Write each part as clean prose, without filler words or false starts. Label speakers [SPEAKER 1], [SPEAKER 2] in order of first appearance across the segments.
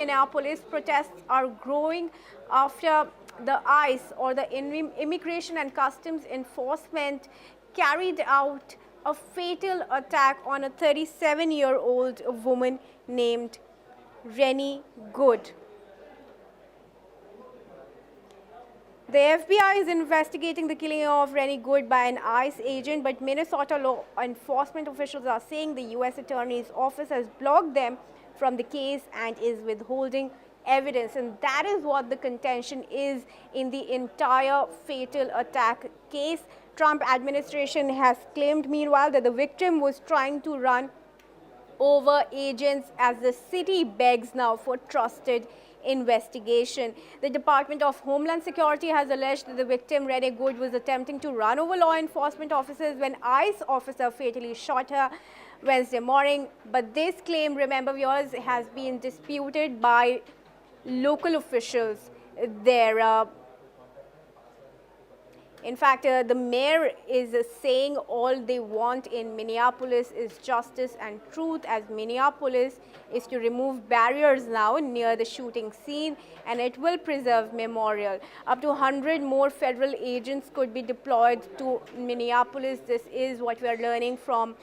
[SPEAKER 1] Minneapolis, protests are growing after the ICE, or the Immigration and Customs Enforcement, carried out a fatal attack on a 37-year-old woman named Rene Good. The FBI is investigating the killing of Rene Good by an ICE agent, but Minnesota law enforcement officials are saying the U.S. Attorney's Office has blocked them from the case and is withholding evidence. And that is what the contention is in the entire fatal attack case. Trump administration has claimed, meanwhile, that the victim was trying to run over agents as the city begs now for trusted investigation. The Department of Homeland Security has alleged that the victim, Rene Good, was attempting to run over law enforcement officers when ICE officer fatally shot her Wednesday morning. But this claim, remember viewers, has been disputed by local officials there. In fact, the mayor is saying all they want in Minneapolis is justice and truth, as Minneapolis is to remove barriers now near the shooting scene, and it will preserve memorial. Up to 100 more federal agents could be deployed to Minneapolis. This is what we are learning from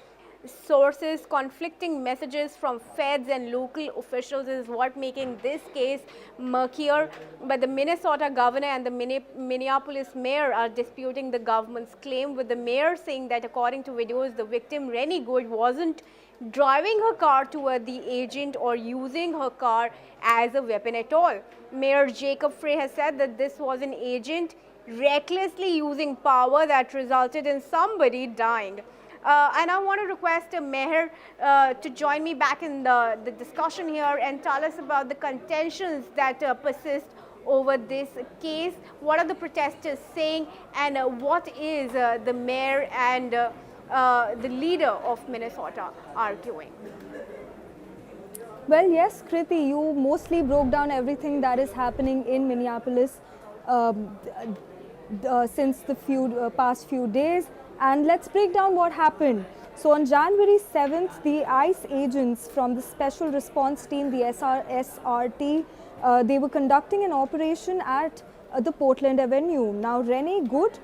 [SPEAKER 1] sources. Conflicting messages from feds and local officials is what making this case murkier. But the Minnesota governor and the Minneapolis mayor are disputing the government's claim, with the mayor saying that according to videos, the victim, Rene Good, wasn't driving her car toward the agent or using her car as a weapon at all. Mayor Jacob Frey has said that this was an agent recklessly using power that resulted in somebody dying. And I want to request Meher to join me back in the discussion here and tell us about the contentions that persist over this case. What are the protesters saying, and what is the mayor and the leader of Minnesota arguing?
[SPEAKER 2] Well, yes, Kriti, you mostly broke down everything that is happening in Minneapolis since the past few days. And let's break down what happened. So on January 7th, the ICE agents from the Special Response Team, the SRT, they were conducting an operation at the Portland Avenue. Now, Rene Good,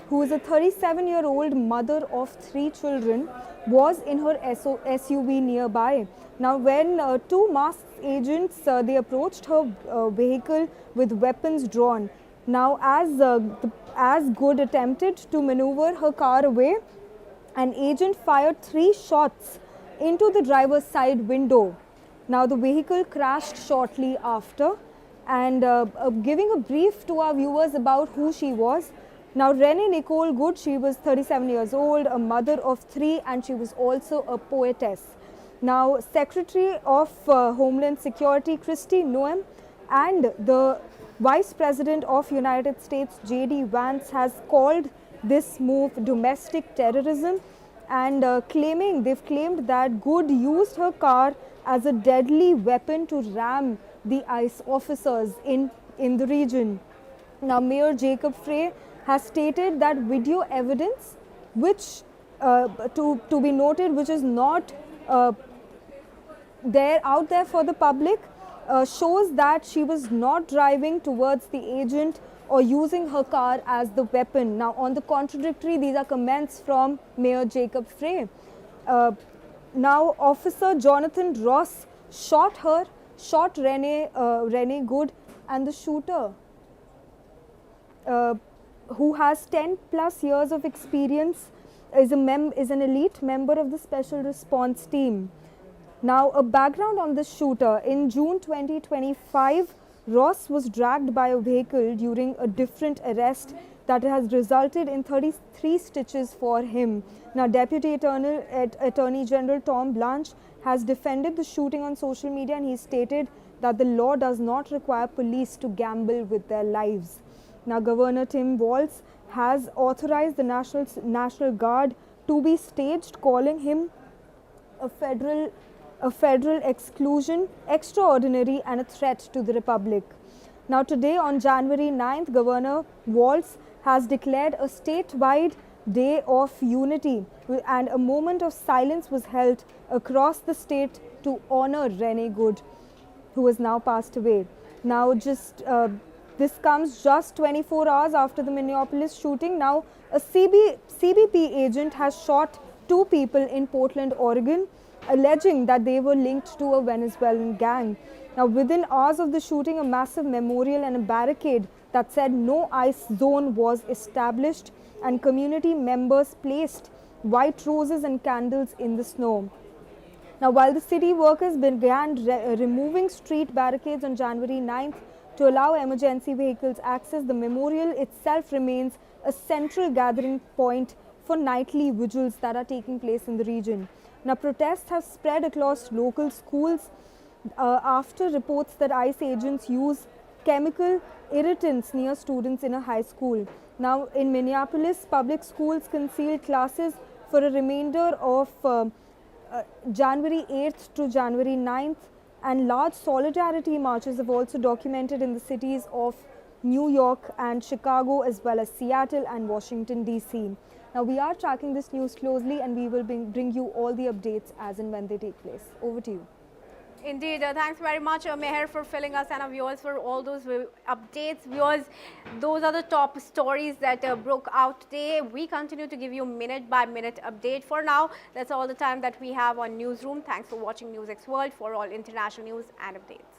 [SPEAKER 2] who is a 37-year-old mother of 3 children, was in her SUV nearby. Now, when two masked agents, they approached her vehicle with weapons drawn. Now, as Good attempted to maneuver her car away, an agent fired 3 shots into the driver's side window. Now, the vehicle crashed shortly after. And giving a brief to our viewers about who she was. Now, Rene Nicole Good, she was 37 years old, a mother of 3, and she was also a poetess. Now, Secretary of Homeland Security, Kristi Noem, and the Vice President of United States, J.D. Vance, has called this move domestic terrorism, and they've claimed that Good used her car as a deadly weapon to ram the ICE officers in the region. Now, Mayor Jacob Frey has stated that video evidence, which to be noted, which is not out there for the public, shows that she was not driving towards the agent or using her car as the weapon. Now, on the contradictory, these are comments from Mayor Jacob Frey. Now, Officer Jonathan Ross shot Rene Good, and the shooter, who has 10 plus years of experience, is an elite member of the Special Response Team. Now, a background on this shooter. In June 2025, Ross was dragged by a vehicle during a different arrest that has resulted in 33 stitches for him. Now, Deputy Attorney General Tom Blanche has defended the shooting on social media, and he stated that the law does not require police to gamble with their lives. Now, Governor Tim Walz has authorized the National Guard to be staged, calling him a federal exclusion, extraordinary, and a threat to the Republic. Now, today on January 9th, Governor Walz has declared a statewide day of unity, and a moment of silence was held across the state to honor Rene Good, who has now passed away. Now, this comes just 24 hours after the Minneapolis shooting. Now, a CBP agent has shot 2 people in Portland, Oregon, alleging that they were linked to a Venezuelan gang. Now, within hours of the shooting, a massive memorial and a barricade that said no ICE zone was established, and community members placed white roses and candles in the snow. Now, while the city workers began removing street barricades on January 9th to allow emergency vehicles access, the memorial itself remains a central gathering point for nightly vigils that are taking place in the region. Now, protests have spread across local schools after reports that ICE agents use chemical irritants near students in a high school. Now, in Minneapolis, public schools concealed classes for a remainder of January 8th to January 9th, and large solidarity marches have also documented in the cities of New York and Chicago, as well as Seattle and Washington, D.C. Now, we are tracking this news closely, and we will bring you all the updates as and when they take place. Over to you.
[SPEAKER 1] Indeed. Thanks very much, Meher, for filling us, and our viewers for all those updates. Viewers, those are the top stories that broke out today. We continue to give you minute-by-minute update. For now, that's all the time that we have on Newsroom. Thanks for watching NewsX World for all international news and updates.